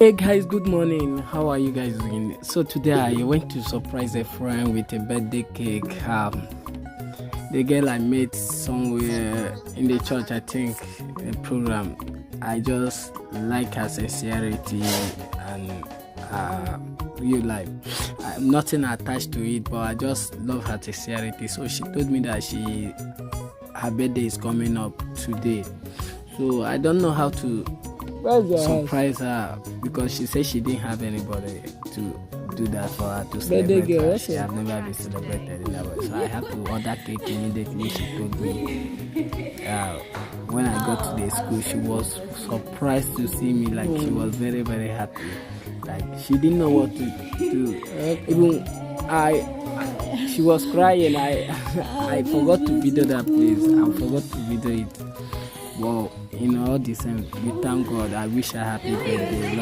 Hey guys, good morning. How are you guys doing? So today I went to surprise a friend with a birthday cake. The girl I met somewhere in the church, I think, a program. I just like her sincerity and real life. I'm nothing attached to it, but I just love her sincerity. So she told me that her birthday is coming up today. So I don't know how to surprise her because she said she didn't have anybody to do that for her to celebrate her. She have never been celebrated in that way. So I have to order cake immediately. She told me when I got to the school, she was surprised to see me. Like she was very, very happy. Like she didn't know what to do. Even she was crying. I forgot to video that place. I forgot to video it. Wow, in all the same, we thank God. I wish her happy birthday.